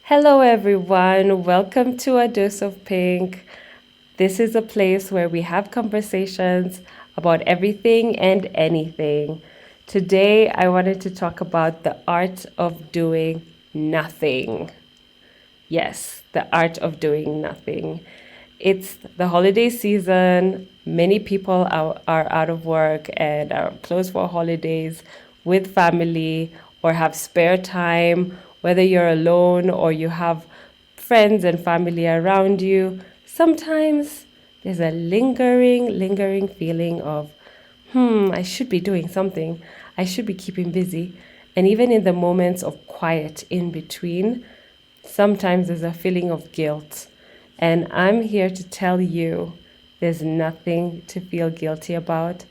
Hello, everyone. Welcome to A Dose of Pink. This is a place where we have conversations about everything and anything. Today, I wanted to talk about the art of doing nothing. Yes, the art of doing nothing. It's the holiday season. Many people are out of work and are closed for holidays with family or have spare time, whether you're alone or you have friends and family around you. Sometimes there's a lingering feeling of, I should be doing something. I should be keeping busy. And even in the moments of quiet in between, sometimes there's a feeling of guilt. And I'm here to tell you there's nothing to feel guilty about.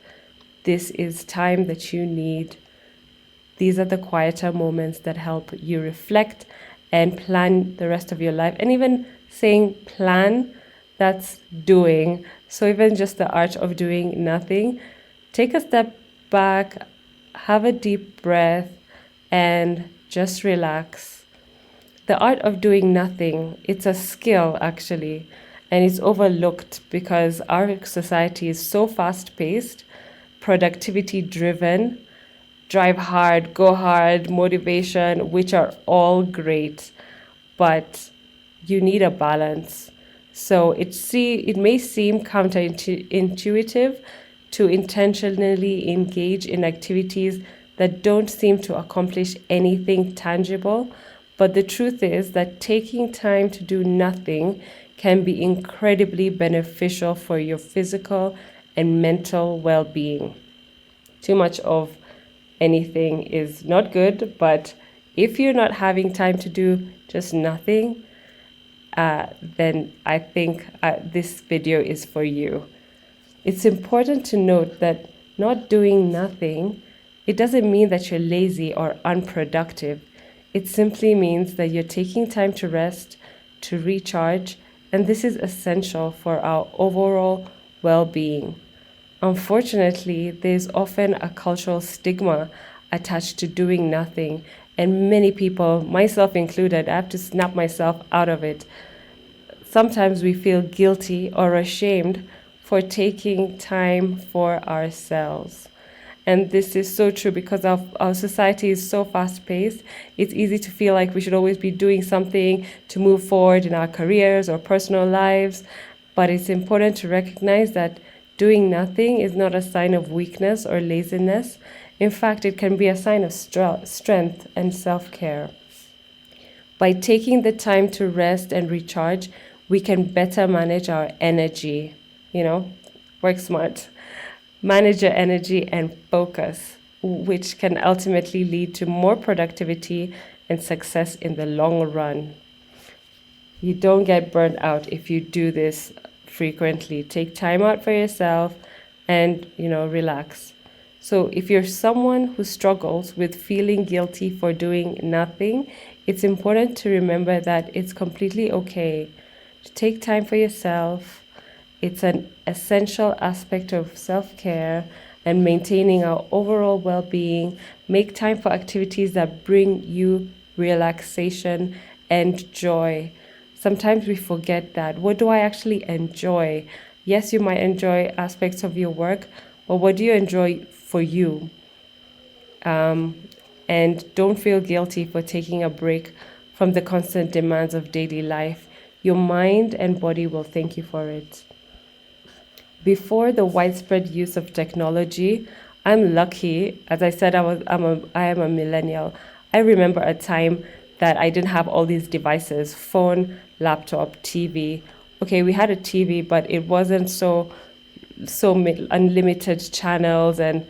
This is time that you need. These are the quieter moments that help you reflect and plan the rest of your life. And even saying plan, that's doing. So even just the art of doing nothing, take a step back, have a deep breath, and just relax. The art of doing nothing, it's a skill actually, and it's overlooked because our society is so fast paced, productivity driven, drive hard, go hard, motivation, which are all great, but you need a balance. So it may seem counterintuitive to intentionally engage in activities that don't seem to accomplish anything tangible, but the truth is that taking time to do nothing can be incredibly beneficial for your physical and mental well-being. Too much of anything is not good, but if you're not having time to do just nothing, then I think this video is for you. It's important to note that not doing nothing, it doesn't mean that you're lazy or unproductive. It simply means that you're taking time to rest, to recharge, and this is essential for our overall well-being. Unfortunately, there's often a cultural stigma attached to doing nothing, and many people, myself included, I have to snap myself out of it. Sometimes we feel guilty or ashamed for taking time for ourselves. And this is so true because our society is so fast paced. It's easy to feel like we should always be doing something to move forward in our careers or personal lives. But it's important to recognize that doing nothing is not a sign of weakness or laziness. In fact, it can be a sign of strength and self care. By taking the time to rest and recharge, we can better manage our energy. You know, work smart. Manage your energy and focus, which can ultimately lead to more productivity and success in the long run. You don't get burnt out if you do this frequently. Take time out for yourself and, relax. So if you're someone who struggles with feeling guilty for doing nothing, it's important to remember that it's completely okay to take time for yourself. It's an essential aspect of self care and maintaining our overall well being. Make time for activities that bring you relaxation and joy. Sometimes we forget that. What do I actually enjoy? Yes, you might enjoy aspects of your work, but what do you enjoy for you? And don't feel guilty for taking a break from the constant demands of daily life. Your mind and body will thank you for it. Before the widespread use of technology, I'm lucky. As I said, I am a millennial. I remember a time that I didn't have all these devices, phone, laptop, TV. Okay, we had a TV, but it wasn't unlimited channels, and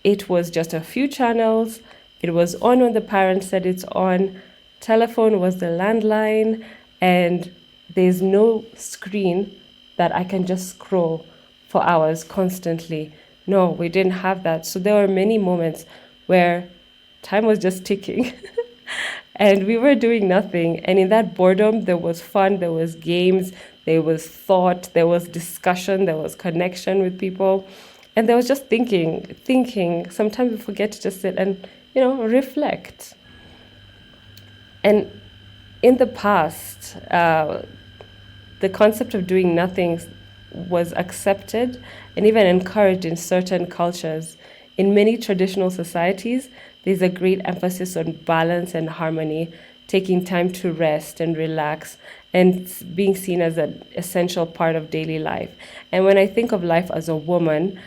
it was just a few channels. It was on when the parents said it's on. Telephone was the landline, and there's no screen that I can just scroll for hours constantly. No, we didn't have that. So there were many moments where time was just ticking and we were doing nothing. And in that boredom, there was fun, there was games, there was thought, there was discussion, there was connection with people. And there was just thinking. Sometimes we forget to just sit and, reflect. And In the past, the concept of doing nothing was accepted and even encouraged in certain cultures. In many traditional societies, there's a great emphasis on balance and harmony, taking time to rest and relax, and being seen as an essential part of daily life. And when I think of life as a woman,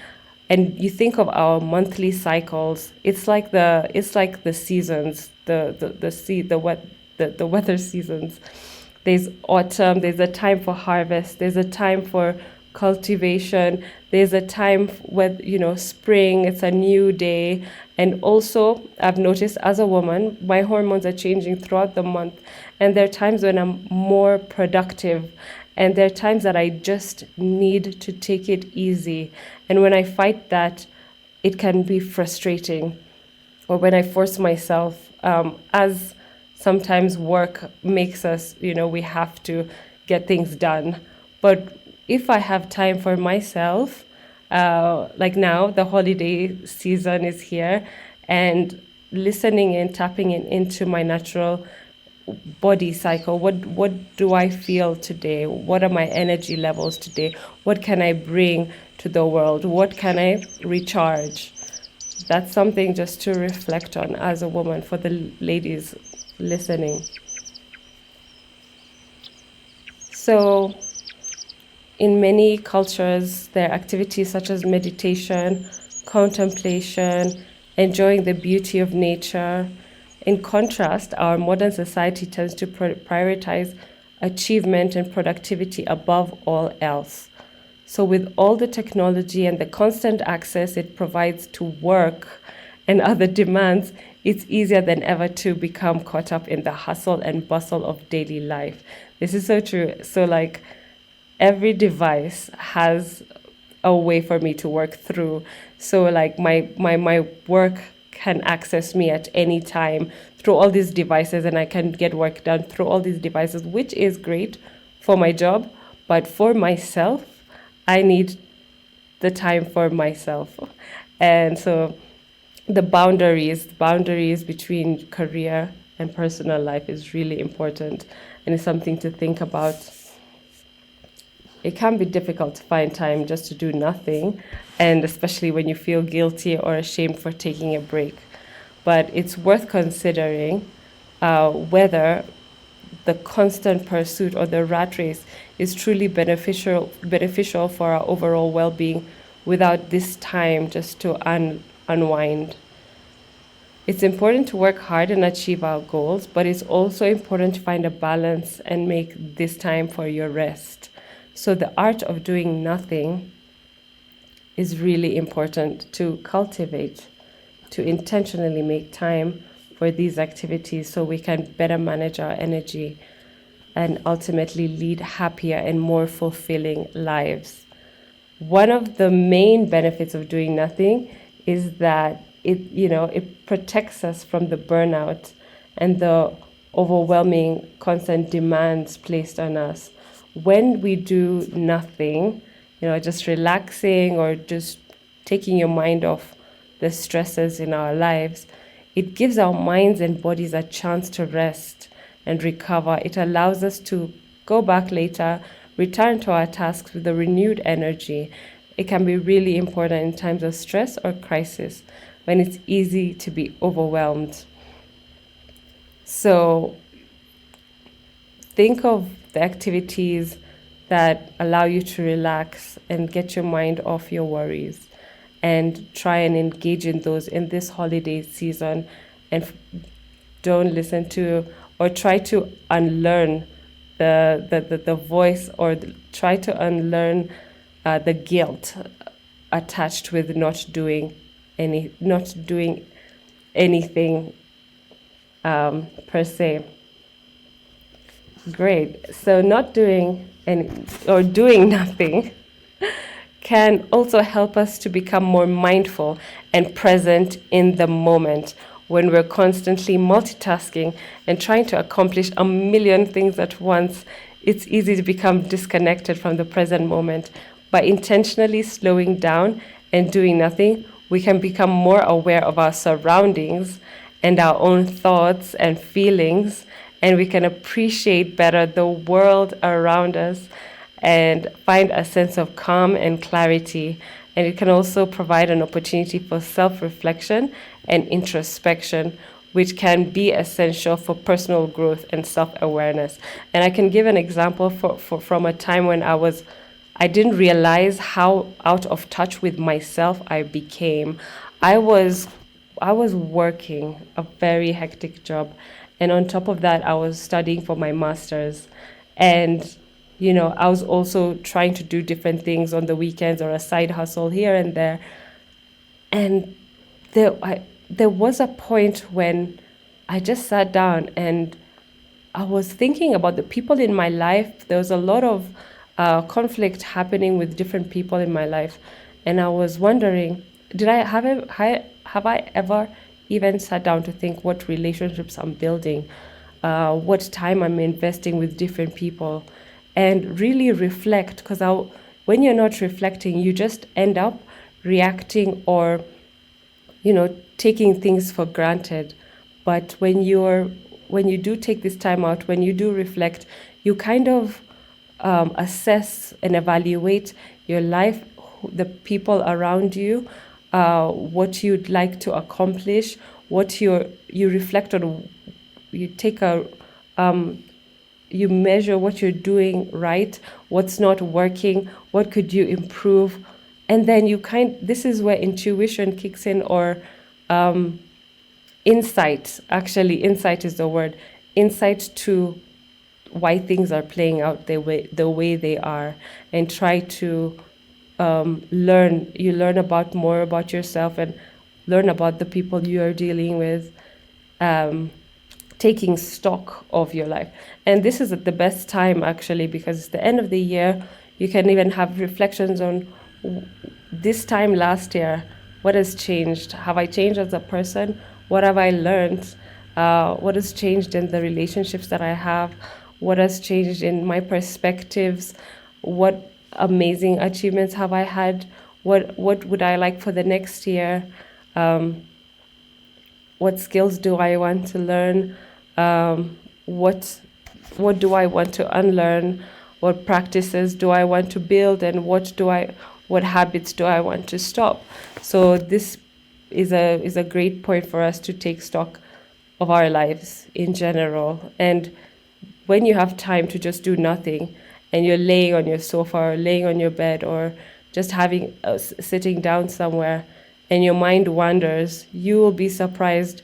and you think of our monthly cycles, it's like the seasons, the weather seasons. There's autumn, there's a time for harvest, there's a time for cultivation, there's a time where, spring, it's a new day. And also, I've noticed as a woman, my hormones are changing throughout the month. And there are times when I'm more productive. And there are times that I just need to take it easy. And when I fight that, it can be frustrating. Or when I force myself, as sometimes work makes us, we have to get things done. But if I have time for myself, like now, the holiday season is here, and listening and tapping into my natural body cycle. What do I feel today? What are my energy levels today? What can I bring to the world? What can I recharge? That's something just to reflect on as a woman for the ladies listening. So, in many cultures, there are activities such as meditation, contemplation, enjoying the beauty of nature. In contrast, our modern society tends to prioritize achievement and productivity above all else. So, with all the technology and the constant access it provides to work and other demands, it's easier than ever to become caught up in the hustle and bustle of daily life. This is so true. So, like, every device has a way for me to work through. So like my work can access me at any time through all these devices, and I can get work done through all these devices, which is great for my job. But for myself, I need the time for myself. And so the boundaries between career and personal life is really important, and it's something to think about. It can be difficult to find time just to do nothing, and especially when you feel guilty or ashamed for taking a break. But it's worth considering whether the constant pursuit or the rat race is truly beneficial for our overall well-being without this time just to unwind. It's important to work hard and achieve our goals, but it's also important to find a balance and make this time for your rest. So the art of doing nothing is really important to cultivate, to intentionally make time for these activities so we can better manage our energy and ultimately lead happier and more fulfilling lives. One of the main benefits of doing nothing is that it protects us from the burnout and the overwhelming constant demands placed on us. When we do nothing, just relaxing or just taking your mind off the stresses in our lives, it gives our minds and bodies a chance to rest and recover. It allows us to go back later, return to our tasks with a renewed energy. It can be really important in times of stress or crisis when it's easy to be overwhelmed. So think of the activities that allow you to relax and get your mind off your worries, and try and engage in those in this holiday season, and don't listen to or try to unlearn the voice, or try to unlearn the guilt attached with not doing anything per se. Great. So not doing any or doing nothing can also help us to become more mindful and present in the moment. When we're constantly multitasking and trying to accomplish a million things at once, it's easy to become disconnected from the present moment. By intentionally slowing down and doing nothing, we can become more aware of our surroundings and our own thoughts and feelings, and we can appreciate better the world around us and find a sense of calm and clarity. And it can also provide an opportunity for self reflection and introspection, which can be essential for personal growth and self awareness. And I can give an example from a time when I didn't realize how out of touch with myself I became. I was I was working a very hectic job, and on top of that, I was studying for my master's, and I was also trying to do different things on the weekends or a side hustle here and there. And there was a point when I just sat down and I was thinking about the people in my life. There was a lot of conflict happening with different people in my life, and I was wondering, have I ever even sat down to think what relationships I'm building, what time I'm investing with different people, and really reflect. Because when you're not reflecting, you just end up reacting or taking things for granted. But when you do take this time out, when you do reflect, you kind of assess and evaluate your life, the people around you, what you'd like to accomplish, you reflect on, you take a you measure what you're doing right, what's not working, what could you improve, and then this is where intuition kicks in, or insight. Actually, insight is the word. Insight to why things are playing out the way they are, and try to learn. You learn about more about yourself and learn about the people you are dealing with, taking stock of your life. And this is at the best time, actually, because it's the end of the year. You can even have reflections on this time last year. What has changed? Have I changed as a person? What have I learned? What has changed in the relationships that I have? What has changed in my perspectives? What amazing achievements have I had? What would I like for the next year? What skills do I want to learn? What do I want to unlearn? What practices do I want to build, and what habits do I want to stop? So this is a great point for us to take stock of our lives in general. And when you have time to just do nothing, and you're laying on your sofa or laying on your bed, or just sitting down somewhere, and your mind wanders, you will be surprised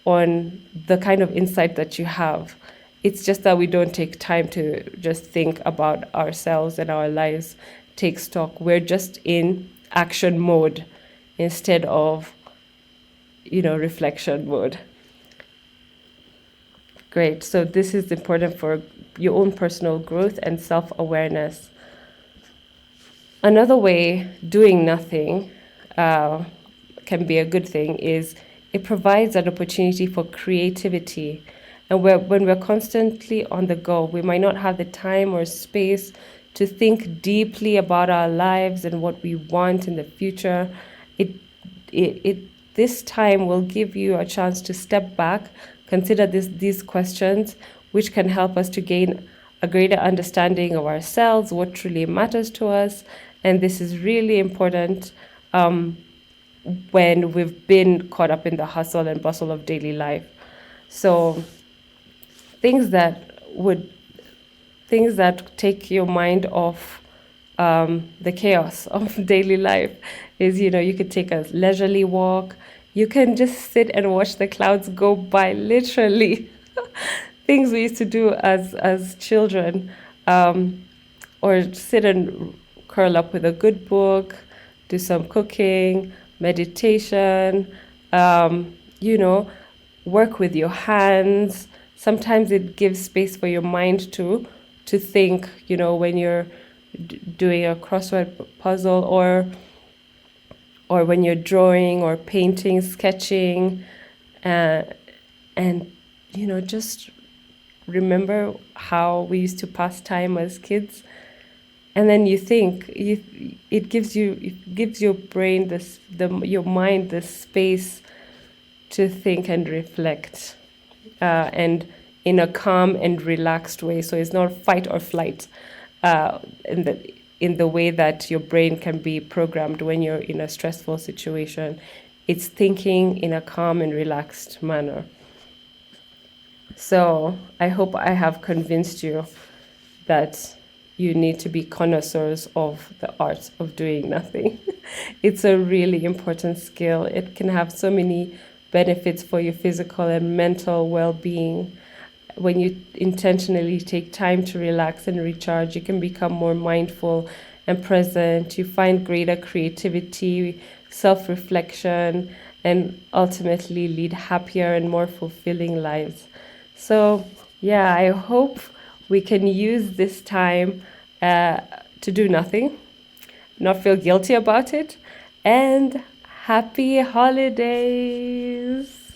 on the kind of insight that you have. It's just that we don't take time to just think about ourselves and our lives, take stock. We're just in action mode instead of, reflection mode. Great. So this is important for your own personal growth and self-awareness. Another way doing nothing can be a good thing is it provides an opportunity for creativity. And when we're constantly on the go, we might not have the time or space to think deeply about our lives and what we want in the future. This time will give you a chance to step back, consider these questions, which can help us to gain a greater understanding of ourselves, what truly matters to us. And this is really important when we've been caught up in the hustle and bustle of daily life. So things that take your mind off the chaos of daily life is, you could take a leisurely walk. You can just sit and watch the clouds go by, literally. Things we used to do as children, or sit and curl up with a good book, do some cooking, meditation, work with your hands. Sometimes it gives space for your mind to think, when you're doing a crossword puzzle, or when you're drawing or painting, sketching, and just remember how we used to pass time as kids. And then you think, it gives your brain your mind the space to think and reflect, and in a calm and relaxed way. So it's not fight or flight uh, in the way that your brain can be programmed when you're in a stressful situation. It's thinking in a calm and relaxed manner. So I hope I have convinced you that you need to be connoisseurs of the art of doing nothing. It's a really important skill. It can have so many benefits for your physical and mental well being. When you intentionally take time to relax and recharge, you can become more mindful and present. You find greater creativity, self reflection, and ultimately lead happier and more fulfilling lives. So, yeah, I hope we can use this time uh, to do nothing, not feel guilty about it, and happy holidays!